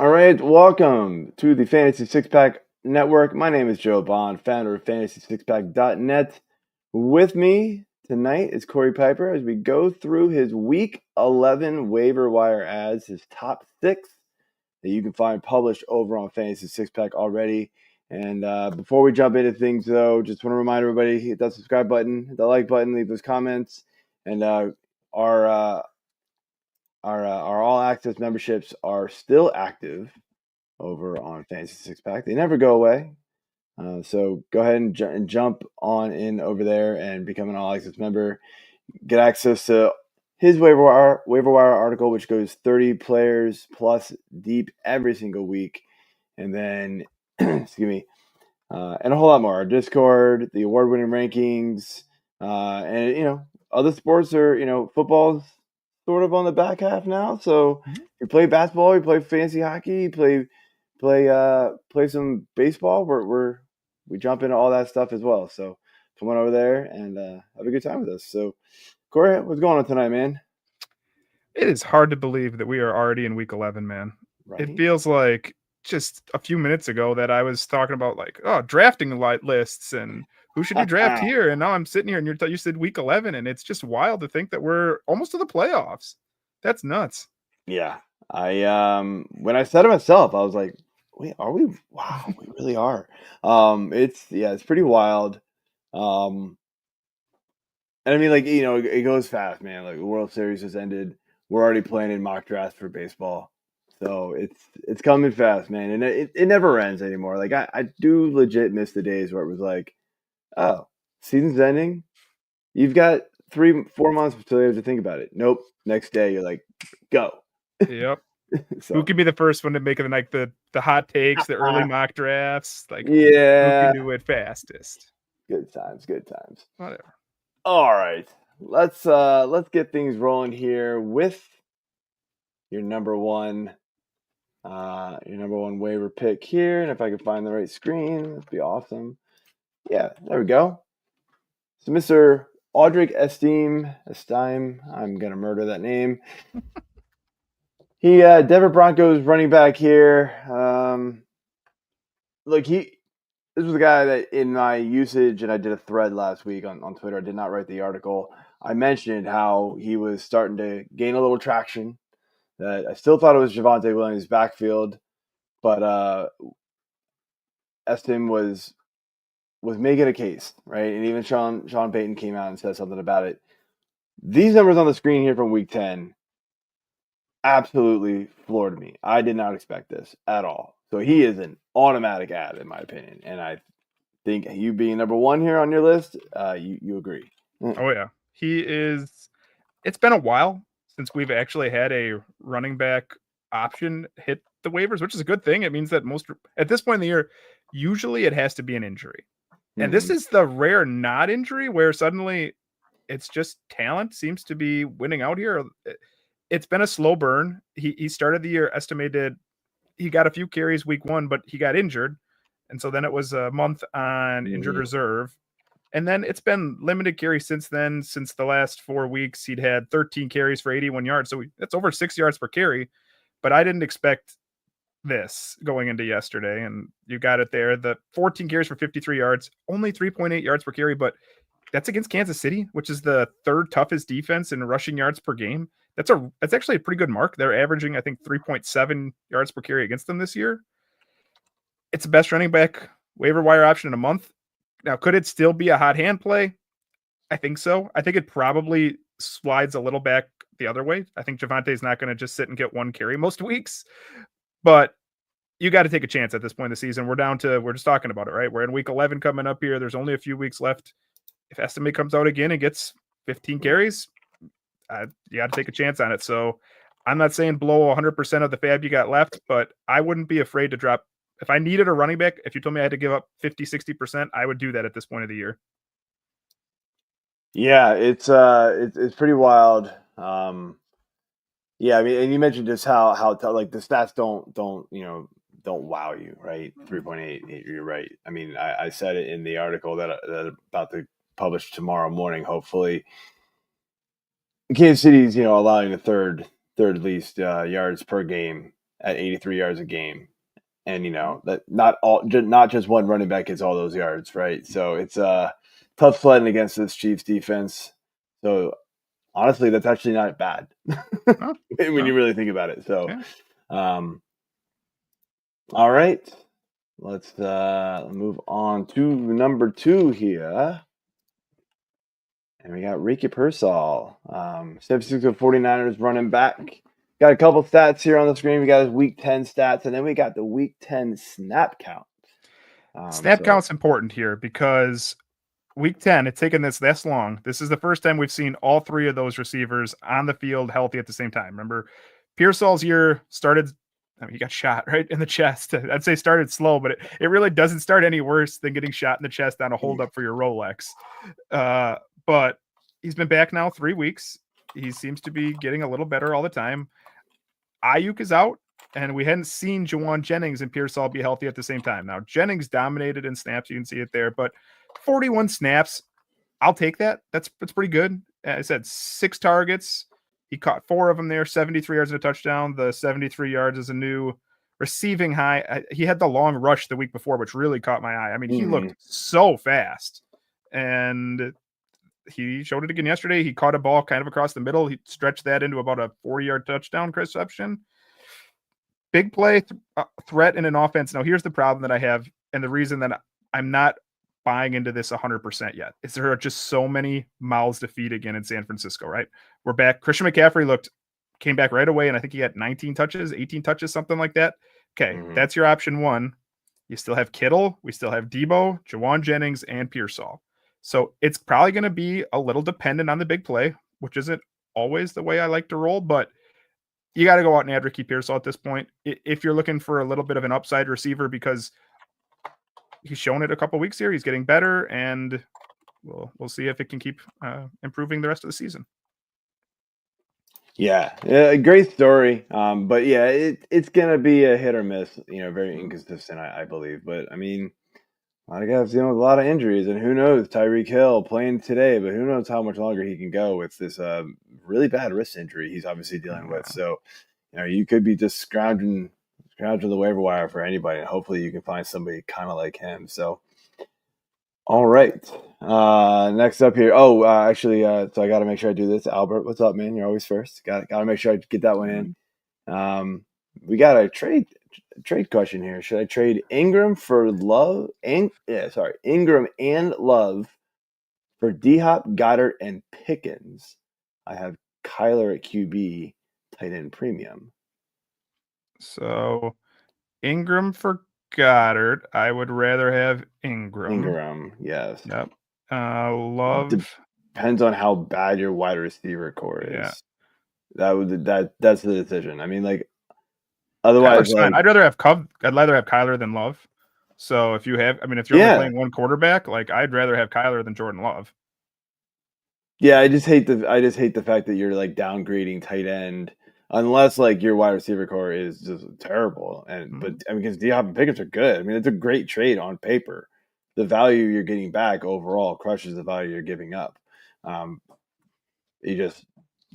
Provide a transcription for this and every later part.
All right, welcome to the Fantasy Six Pack Network. My name is Joe Bond, founder of FantasySixPack.net. With me tonight is Corey Pieper as we go through his Week 11 waiver wire ads, his top six that you can find published over on Fantasy Six Pack already. And before we jump into things, though, just want to remind everybody: hit that subscribe button, hit the like button, leave those comments, and our all access memberships are still active over on Fantasy Six Pack. They never go away. So go ahead and jump on in over there and become an all access member. Get access to his waiver wire article, which goes 30 players plus deep every single week. And then, excuse me, and a whole lot more. Our Discord, the award-winning rankings, and other sports are football's sort of on the back half now. So you play basketball, you play fantasy hockey, you play some baseball. We jump into all that stuff as well. So come on over there and have a good time with us. So Corey, what's going on tonight, man? It is hard to believe that we are already in week 11, man. Right? It feels like just a few minutes ago that I was talking about drafting lists and who should you draft here, and now I'm sitting here and you said week 11, and it's just wild to think that we're almost to the playoffs. That's nuts. Yeah, I when I said it myself, I was like, wait, are we? Wow, we really are. It's pretty wild. And I mean, it goes fast, man. Like the World Series has ended. We're already playing in mock drafts for baseball. So it's coming fast, man. And it never ends anymore. Like I do legit miss the days where it was like, oh, season's ending. You've got 3-4 months until you have to think about it. Nope. Next day you're like, go. Yep. So, who can be the first one to make it, like the hot takes, the early mock drafts? Like, yeah. who can do it fastest? Good times. Whatever. All right. Let's get things rolling here with your number one waiver pick here. And if I can find the right screen, that'd be awesome. Yeah, there we go. So Mr. Audric Estime, I'm gonna murder that name. He Denver Broncos running back here. This was a guy that in my usage, and I did a thread last week on Twitter. I did not write the article. I mentioned how he was starting to gain a little traction. That I still thought it was Javonte Williams' backfield, but Estime was making a case, right? And even Sean Payton came out and said something about it. These numbers on the screen here from Week 10 absolutely floored me. I did not expect this at all. So he is an automatic ad, in my opinion. And I think you being number one here on your list, you agree. Oh, yeah. He is. It's been a while since we've actually had a running back option hit the waivers, which is a good thing. It means that at this point in the year, usually it has to be an injury. And this is the rare not injury where suddenly it's just talent seems to be winning out here. It's been a slow burn. He started the year estimated. He got a few carries week 1, but he got injured. And so then it was a month on injured reserve. And then it's been limited carries since then. Since the last 4 weeks, he'd had 13 carries for 81 yards. So that's over 6 yards per carry. But I didn't expect this going into yesterday. And you got it there. The 14 carries for 53 yards, only 3.8 yards per carry. But that's against Kansas City, which is the third toughest defense in rushing yards per game. That's actually a pretty good mark. They're averaging, I think, 3.7 yards per carry against them this year. It's the best running back waiver wire option in a month. Now, could it still be a hot hand play? I think so. I think it probably slides a little back the other way. I think Javonte's not going to just sit and get one carry most weeks, but you got to take a chance at this point in the season. We're just talking about it, right? We're in week 11 coming up here. There's only a few weeks left. If Estime comes out again and gets 15 carries, you got to take a chance on it. So I'm not saying blow 100% of the fab you got left, but I wouldn't be afraid to drop. If I needed a running back, if you told me I had to give up 50, 60%, I would do that at this point of the year. Yeah, it's pretty wild. Yeah, I mean, and you mentioned just how like the stats don't wow you, right? 3.8, you're right. I mean, I said it in the article that I'm about to publish tomorrow morning, hopefully. Kansas City's allowing the third least yards per game at 83 yards a game. And, that not just one running back gets all those yards, right? So it's tough sledding against this Chiefs defense. So honestly, that's actually not bad Oh, when you no. really think about it. So, Yeah. All right, let's move on to number 2 here. And we got Ricky Pearsall, San Francisco 49ers running back. Got a couple stats here on the screen. We got his Week 10 stats, and then we got the Week 10 snap count. Snap count's important here because Week 10, it's taken this long. This is the first time we've seen all 3 of those receivers on the field healthy at the same time. Remember, Pearsall's year started, he got shot right in the chest. I'd say started slow, but it really doesn't start any worse than getting shot in the chest on a holdup for your Rolex. But he's been back now 3 weeks. He seems to be getting a little better all the time. Ayuk is out, and we hadn't seen Juwan Jennings and Pearsall be healthy at the same time. Now, Jennings dominated in snaps. You can see it there, but 41 snaps, I'll take that. That's pretty good. I said 6 targets. He caught 4 of them there, 73 yards and a touchdown. The 73 yards is a new receiving high. He had the long rush the week before, which really caught my eye. I mean, he looked so fast, and he showed it again yesterday. He caught a ball kind of across the middle. He stretched that into about a 40-yard touchdown reception. Big play threat in an offense. Now, here's the problem that I have, and the reason that I'm not buying into this 100% yet is there are just so many mouths to feed again in San Francisco, right? We're back. Christian McCaffrey came back right away, and I think he had 19 touches, 18 touches, something like that. Okay, That's your option 1. You still have Kittle. We still have Debo, Juwan Jennings, and Pearsall. So it's probably going to be a little dependent on the big play, which isn't always the way I like to roll, but you got to go out and add Ricky Pearsall at this point. If you're looking for a little bit of an upside receiver, because he's shown it a couple weeks here, he's getting better, and we'll see if it can keep improving the rest of the season. Yeah, great story. But yeah, it's gonna be a hit or miss. Very inconsistent, I believe. But I mean, a lot of guys dealing with a lot of injuries, and who knows? Tyreek Hill playing today, but who knows how much longer he can go with this really bad wrist injury he's obviously dealing with. So, you could be just scrounging the waiver wire for anybody, and hopefully you can find somebody kind of like him. So, all right. Next up here. So I got to make sure I do this. Albert, what's up, man? You're always first. Got to make sure I get that one in. We got a trade question here. Should I trade Ingram for Love? Ingram and Love for D-Hop, Goddard, and Pickens. I have Kyler at QB, tight end premium. So Ingram for Goddard. I would rather have Ingram. Ingram, yes. Yep. Love depends on how bad your wide receiver core is. Yeah. That's the decision. I mean, like, otherwise, I'd rather have Kyler than Love. So if you're only playing one quarterback, like, I'd rather have Kyler than Jordan Love. Yeah, I just hate the fact that you're like downgrading tight end, unless like your wide receiver core is just terrible. But I mean, because D-Hop and Pickens are good. I mean, it's a great trade on paper. The value you're getting back overall crushes the value you're giving up. It just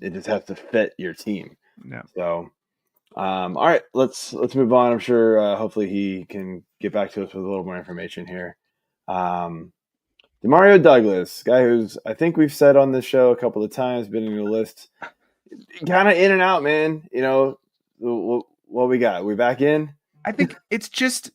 has to fit your team. Yeah. So, all right, let's move on. I'm sure hopefully he can get back to us with a little more information here. Demario Douglas, guy who's, I think we've said on this show a couple of times, been in the list, kind of in and out, man. What we got? We back in? I think it's just,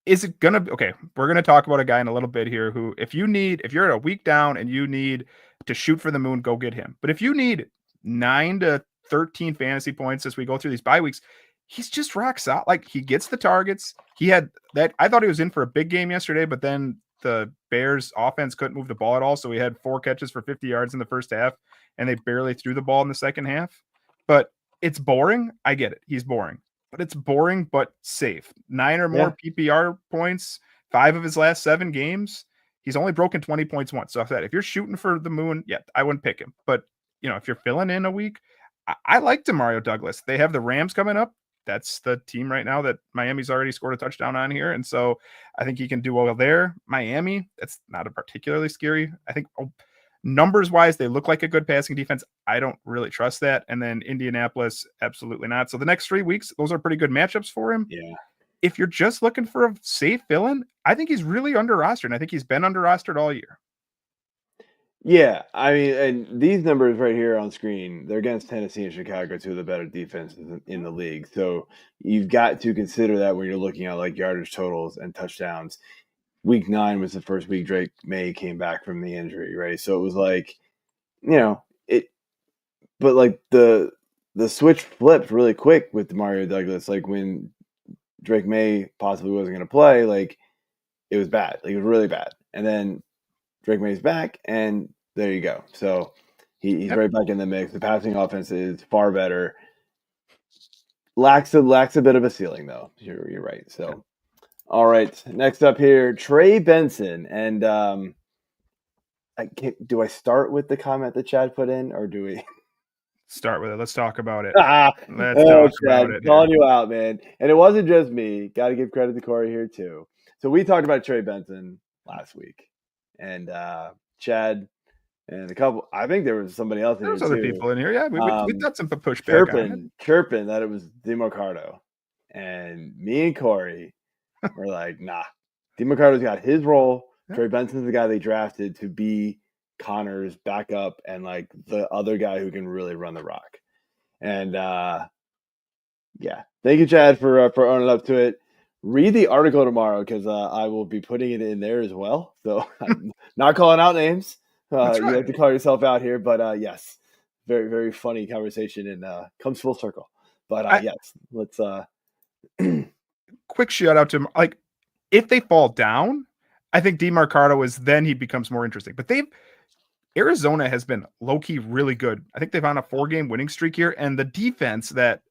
is it going to be, okay, we're going to talk about a guy in a little bit here who, if you're a week down and you need to shoot for the moon, go get him. But if you need 9 to 13 fantasy points as we go through these bye weeks, he's just rock solid. Like, he gets the targets. He had that. I thought he was in for a big game yesterday, but then the Bears offense couldn't move the ball at all. So he had 4 catches for 50 yards in the first half, and they barely threw the ball in the second half. But it's boring. I get it. He's boring, but it's boring, but safe. 9 or more PPR points, 5 of his last 7 games. He's only broken 20 points once. So I said, if you're shooting for the moon, I wouldn't pick him. But, if you're filling in a week, I like Demario Douglas. They have the Rams coming up. That's the team right now that Miami's already scored a touchdown on here. And so I think he can do well there. Miami, that's not a particularly scary. I think Numbers wise, they look like a good passing defense. I don't really trust that. And then Indianapolis, absolutely not. So the next 3 weeks, those are pretty good matchups for him. Yeah. If you're just looking for a safe fill-in, I think he's really under rostered. I think he's been under rostered all year. Yeah, I mean, and these numbers right here on screen, they're against Tennessee and Chicago, two of the better defenses in the league. So you've got to consider that when you're looking at like yardage totals and touchdowns. Week 9 was the first week Drake May came back from the injury, right? So it was like, but like the switch flipped really quick with Demario Douglas. Like when Drake May possibly wasn't going to play, like it was bad. Like it was really bad. And then Drake May's back, and there you go. So he's right back in the mix. The passing offense is far better. Lacks a bit of a ceiling, though. You're right. So, all right. Next up here, Trey Benson, and do I start with the comment that Chad put in, or do we start with it? Let's talk about it. Let's talk about it. Calling you out, man. And it wasn't just me. Got to give credit to Corey here too. So we talked about Trey Benson last week, and Chad and a couple. I think there was somebody else in here. There's other people in here. Yeah, we got some pushback. Chirping that it was DeMarcado, and me and Corey were like, nah. DeMarcado's got his role. Yeah. Trey Benson's the guy they drafted to be Connor's backup and like the other guy who can really run the rock. And yeah, thank you, Chad, for owning up to it. Read the article tomorrow because I will be putting it in there as well. So I'm not calling out names. Right. You have to call yourself out here, but yes, very, very funny conversation and comes full circle. But yes, let's quick shout out to him. Like if they fall down, I think DeMarcado he becomes more interesting. But Arizona has been low-key really good. I think they've on a 4-game winning streak here, and the defense that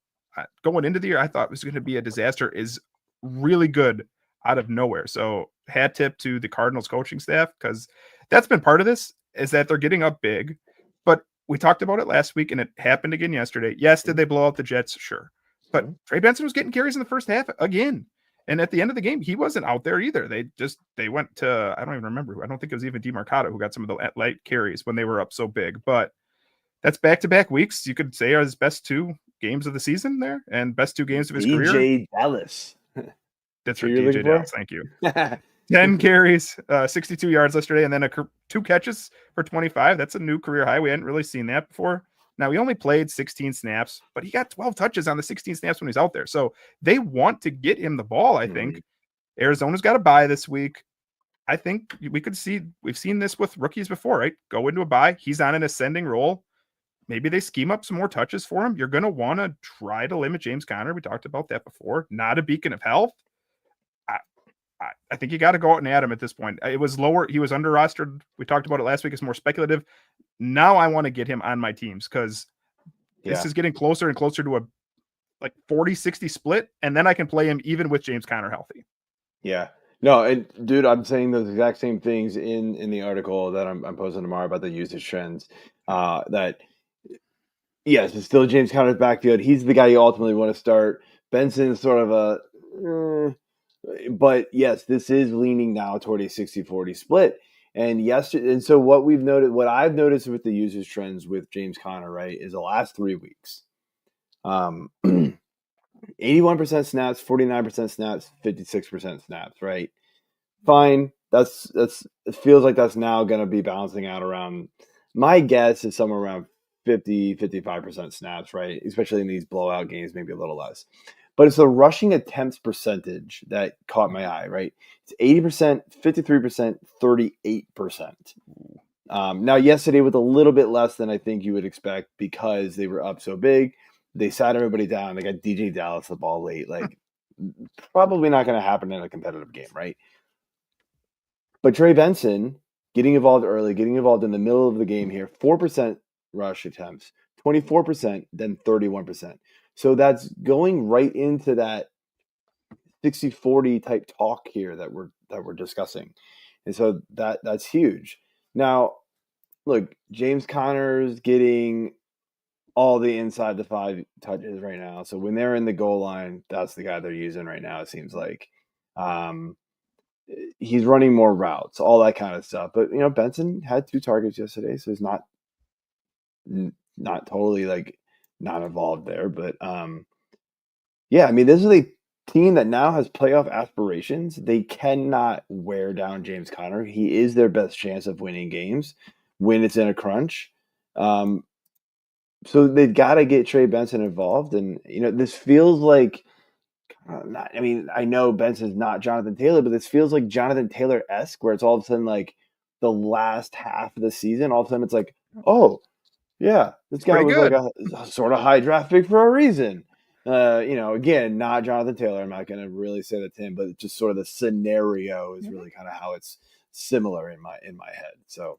going into the year I thought was going to be a disaster is really good out of nowhere. So hat tip to the Cardinals coaching staff because that's been part of this is that they're getting up big. But we talked about it last week, and it happened again yesterday. Yes, did they blow out the Jets? Sure. But Trey Benson was getting carries in the first half again. And at the end of the game, he wasn't out there either. They went to, I don't even remember. I don't think it was even DeMarcado who got some of the light carries when they were up so big. But that's back-to-back weeks. You could say are his best 2 games of the season there and best 2 games of his career. DJ Dallas. That's right, DJ Dallas. Thank you. 10 carries, 62 yards yesterday, and then 2 catches for 25. That's a new career high. We hadn't really seen that before. Now, he only played 16 snaps, but he got 12 touches on the 16 snaps when he's out there. So they want to get him the ball, I think. Arizona's got a bye this week. I think we've seen this with rookies before, right? Go into a bye. He's on an ascending roll. Maybe they scheme up some more touches for him. You're going to want to try to limit James Conner. We talked about that before. Not a beacon of health. I think you got to go out and add him at this point. It was lower. He was under rostered. We talked about it last week. It's more speculative. Now I want to get him on my teams because this is getting closer and closer to a like 40-60 split. And then I can play him even with James Conner healthy. Yeah. No, and dude, I'm saying those exact same things in the article that I'm posting tomorrow about the usage trends. That yes, it's still James Conner's backfield. He's the guy you ultimately want to start. Benson's sort of a but yes, this is leaning now toward a 60-40 split. And so what I've noticed with the usage trends with James Conner, right, is the last 3 weeks. 81% snaps, 49% snaps, 56% snaps, right? Fine. It feels like that's now going to be bouncing out around, my guess is somewhere around 50-55% snaps, right? Especially in these blowout games, maybe a little less. But it's the rushing attempts percentage that caught my eye, right? It's 80%, 53%, 38%. Now, yesterday was a little bit less than I think you would expect because they were up so big. They sat everybody down. They got DJ Dallas the ball late. Like, probably not going to happen in a competitive game, right? But Trey Benson getting involved early, getting involved in the middle of the game here, 4% rush attempts, 24%, then 31%. So that's going right into that 60-40 type talk here that we're discussing. And so that's huge. Now, look, James Conner's getting all the inside the 5 touches right now. So when they're in the goal line, that's the guy they're using right now, it seems like. he's running more routes, all that kind of stuff. But Benson had 2 targets yesterday, so he's not totally like not involved there. But yeah, I mean, this is a team that now has playoff aspirations. They cannot wear down James Conner. He is their best chance of winning games when it's in a crunch. So they've got to get Trey Benson involved, and this feels like I know Benson's not Jonathan Taylor, but this feels like Jonathan Taylor-esque, where it's all of a sudden like the last half of the season, all of a sudden it's like, oh, yeah, this guy was good. like a sort of high draft pick for a reason. Again, not Jonathan Taylor. I'm not going to really say that to him, but just sort of the scenario is really kind of how it's similar in my head. So,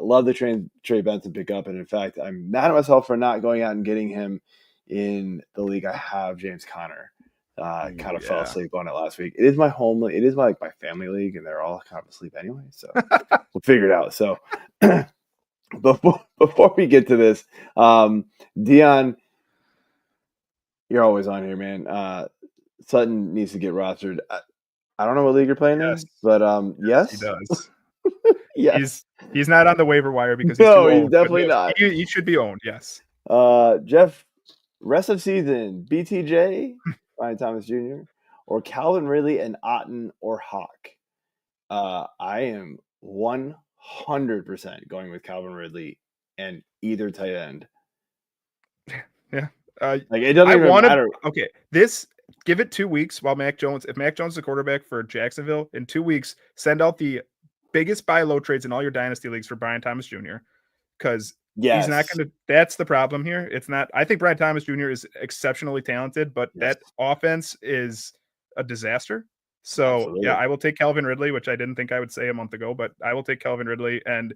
love the Trey Benson pickup, and in fact, I'm mad at myself for not going out and getting him in the league. I have James Conner. Kind of fell asleep on it last week. It is my home league. It is my family league, and they're all kind of asleep anyway. So we'll figure it out. So before we get to this, Dion, you're always on here, man. Sutton needs to get rostered. I don't know what league you're playing in, but yes, he does. Yes, he's not on the waiver wire because he's too old. He's definitely not. He should be owned. Yes. Jeff, rest of season, BTJ, Ryan Thomas Jr., or Calvin Ridley and Otten or Hawk. I am 100% going with Calvin Ridley and either tight end. Yeah. It doesn't even matter. Okay, give it 2 weeks while Mac Jones. If Mac Jones is the quarterback for Jacksonville, in 2 weeks, send out the biggest buy low trades in all your dynasty leagues for Brian Thomas Jr. Because he's not going to. That's the problem here. It's not. I think Brian Thomas Jr. is exceptionally talented, but that offense is a disaster. So absolutely. Yeah, I will take Calvin Ridley, which I didn't think I would say a month ago, but I will take Calvin Ridley, and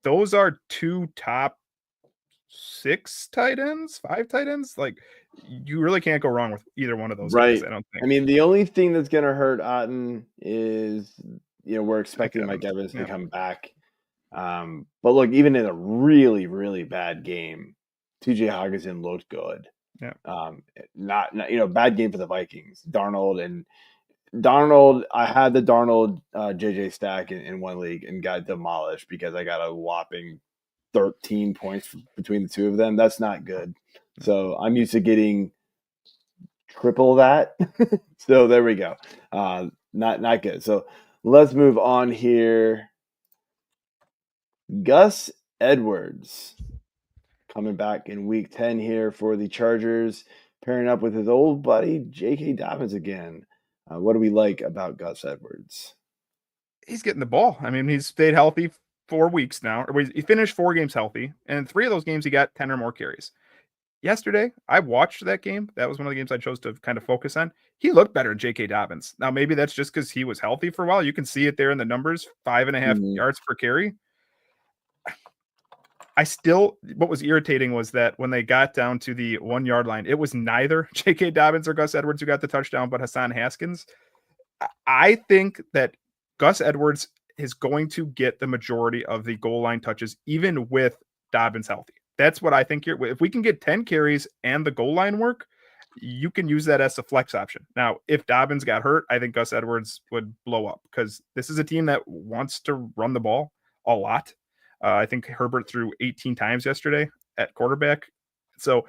those are 2 top 6 tight ends, 5 tight ends. Like, you really can't go wrong with either one of those guys, I don't think. I mean, the only thing that's going to hurt Otten is, we're expecting Mike Evans to come back. But look, even in a really, really bad game, TJ Hawkinson looked good. Yeah. Not bad game for the Vikings. Darnold, I had the Darnold JJ stack in one league and got demolished because I got a whopping 13 points between the two of them. That's not good. So I'm used to getting triple that. So there we go. Not good. So let's move on here. Gus Edwards coming back in week 10 here for the Chargers, pairing up with his old buddy J.K. Dobbins again. What do we like about Gus Edwards? He's getting the ball. I mean, he's stayed healthy 4 weeks now. He finished 4 games healthy, and 3 of those games he got 10 or more carries. Yesterday, I watched that game. That was one of the games I chose to kind of focus on. He looked better than J.K. Dobbins. Now, maybe that's just because he was healthy for a while. You can see it there in the numbers, 5.5 yards per carry. What was irritating was that when they got down to the 1 yard line, it was neither J.K. Dobbins or Gus Edwards who got the touchdown, but Hassan Haskins. I think that Gus Edwards is going to get the majority of the goal line touches, even with Dobbins healthy. That's what I think here. If we can get 10 carries and the goal line work, you can use that as a flex option. Now, if Dobbins got hurt, I think Gus Edwards would blow up because this is a team that wants to run the ball a lot. I think Herbert threw 18 times yesterday at quarterback. So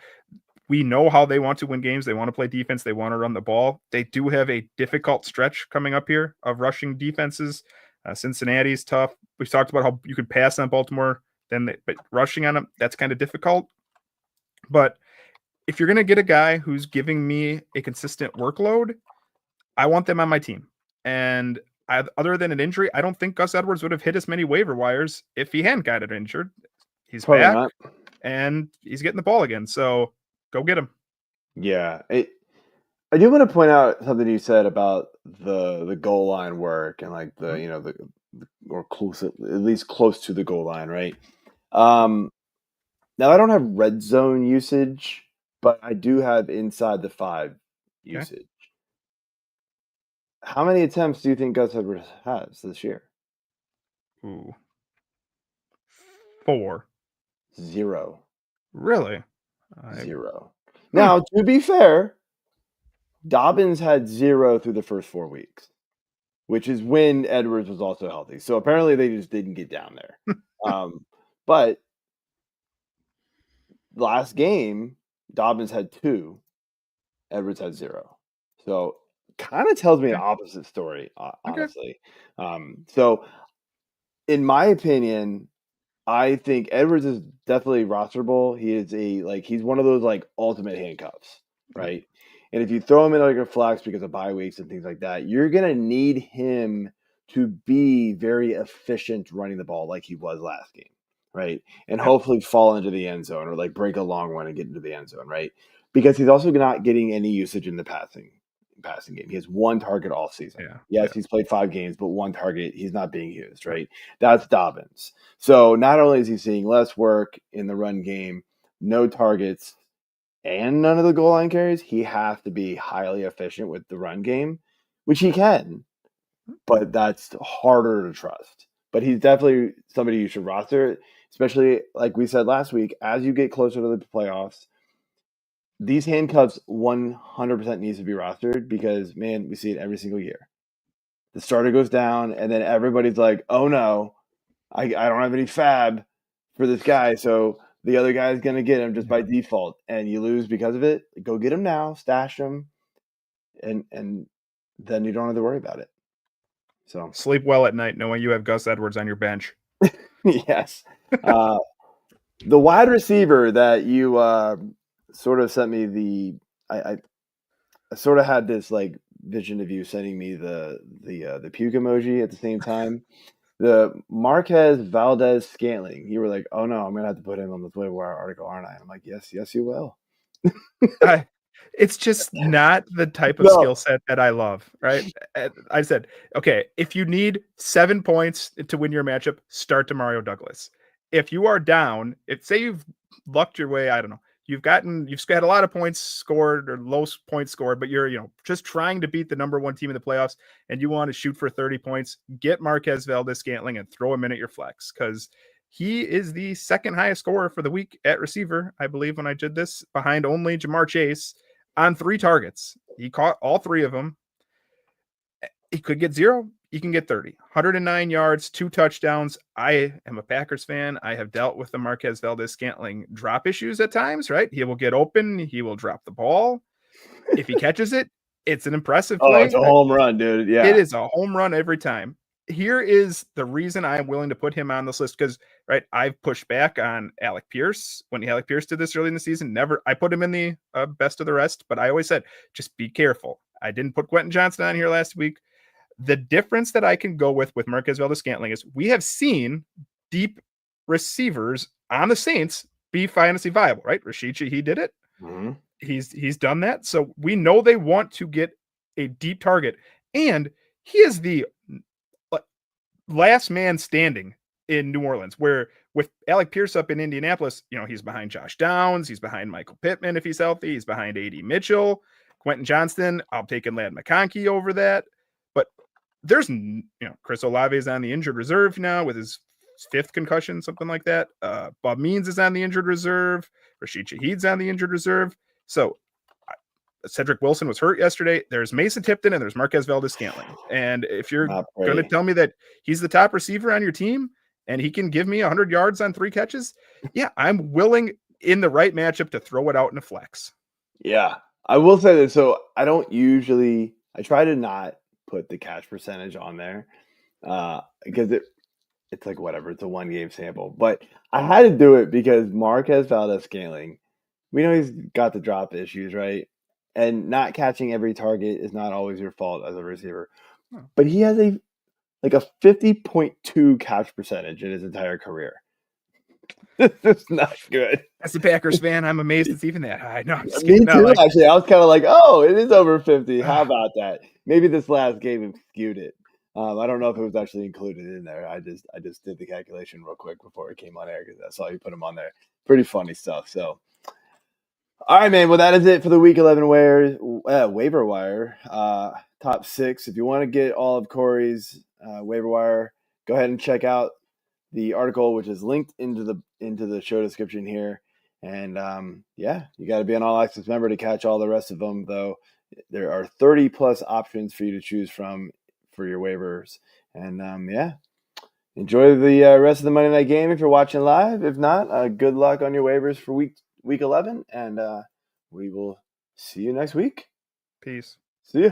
we know how they want to win games. They want to play defense. They want to run the ball. They do have a difficult stretch coming up here of rushing defenses. Cincinnati's tough. We've talked about how you could pass on Baltimore, but rushing on them, that's kind of difficult. But if you're going to get a guy who's giving me a consistent workload, I want them on my team. And other than an injury, I don't think Gus Edwards would have hit as many waiver wires if he hadn't got it injured. He's probably back, and he's getting the ball again. So go get him. Yeah. I do want to point out something you said about the goal line work and like the or close, at least close to the goal line, right? Now I don't have red zone usage, but I do have inside the 5 usage. How many attempts do you think Gus Edwards has this year? 4. 0. Really? 0. Now, to be fair, Dobbins had 0 through the first 4 weeks, which is when Edwards was also healthy. So apparently they just didn't get down there. But last game, Dobbins had 2, Edwards had 0. So kind of tells me an Okay. opposite story, Okay. honestly. So in my opinion, I think Edwards is definitely rosterable. He is he's one of those ultimate handcuffs, right? And if you throw him in a flex because of bye weeks and things like that, you're gonna need him to be very efficient running the ball like he was last game, right? And hopefully fall into the end zone or break a long run and get into the end zone, right? Because he's also not getting any usage in the passing game. He has 1 target all season. Yes, he's played 5 games, but 1 target, he's not being used, right? That's Dobbins. So not only is he seeing less work in the run game, no targets, and none of the goal line carries, he has to be highly efficient with the run game, which he can, but that's harder to trust. But he's definitely somebody you should roster, especially like we said last week, as you get closer to the playoffs. These handcuffs 100% needs to be rostered because, man, we see it every single year. The starter goes down, and then everybody's like, oh no, I don't have any fab for this guy, so the other guy is going to get him just by default, and you lose because of it. Go get him now, stash him, and then you don't have to worry about it. So sleep well at night knowing you have Gus Edwards on your bench. yes. The wide receiver that you sort of sent me I sort of had this vision of you sending me the puke emoji at the same time. The Marquez Valdes-Scantling. You were like, oh no, I'm gonna have to put him on this Waiver Wire article, aren't I? I'm like, yes, you will. It's just not the type of skill set that I love, right? I said, okay, if you need 7 points to win your matchup, start Demario Douglas. If you are down, say you've lucked your way, I don't know, you've had a lot of points scored or low points scored, but you're just trying to beat the number 1 team in the playoffs, and you want to shoot for 30 points, get Marquez Valdes-Scantling and throw him in at your flex because he is the 2nd highest scorer for the week at receiver, I believe, when I did this, behind only Jamar Chase on 3 targets. He caught all 3 of them. He could get 0. He can get 30. 109 yards, 2 touchdowns. I am a Packers fan. I have dealt with the Marquez Valdes-Scantling drop issues at times, right? He will get open. He will drop the ball. If he catches it, it's an impressive play. Oh, it's a home run, dude. Yeah. It is a home run every time. Here is the reason I'm willing to put him on this list because, right, I've pushed back on Alec Pierce when Alec Pierce did this early in the season. I put him in the best of the rest, but I always said, just be careful. I didn't put Quentin Johnson on here last week. The difference that I can go with Marquez Valdes-Scantling is we have seen deep receivers on the Saints be fantasy viable, right? Rashica, he did it. Mm-hmm. He's done that. So we know they want to get a deep target, and he is the last man standing in New Orleans, where with Alec Pierce up in Indianapolis, he's behind Josh Downs, he's behind Michael Pittman if he's healthy, he's behind A.D. Mitchell, Quentin Johnston. I'll take Ladd McConkey over that. But there's, Chris Olave is on the injured reserve now with his 5th concussion, something like that. Bob Means is on the injured reserve. Rashid Shaheed's on the injured reserve. So Cedric Wilson was hurt yesterday. There's Mason Tipton and there's Marquez Valdes-Scantling. And if you're going to tell me that he's the top receiver on your team and he can give me 100 yards on 3 catches, yeah, I'm willing in the right matchup to throw it out in a flex. Yeah, I will say this. So I try to not put the catch percentage on there because it's like whatever. It's a 1 game sample. But I had to do it because Marquez Valdes-Scantling, we know he's got the drop issues, right? And not catching every target is not always your fault as a receiver. But he has a 50.2 catch percentage in his entire career. This is not good. As a Packers fan, I'm amazed it's even that high. No, I'm just Me kidding. too, actually. I was kind of like, oh, it is over 50. How about that? Maybe this last game skewed it. I don't know if it was actually included in there. I just did the calculation real quick before it came on air because I saw you put him on there. Pretty funny stuff. So, all right, man. Well, that is it for the Week 11 Waiver Wire top 6. If you want to get all of Corey's Waiver Wire, go ahead and check out the article, which is linked into the show description here. And yeah, you got to be an All Access member to catch all the rest of them. Though there are 30 plus options for you to choose from for your waivers. And enjoy the rest of the Monday night game if you're watching live. If not, good luck on your waivers for week 11, and we will see you next week. Peace. See ya.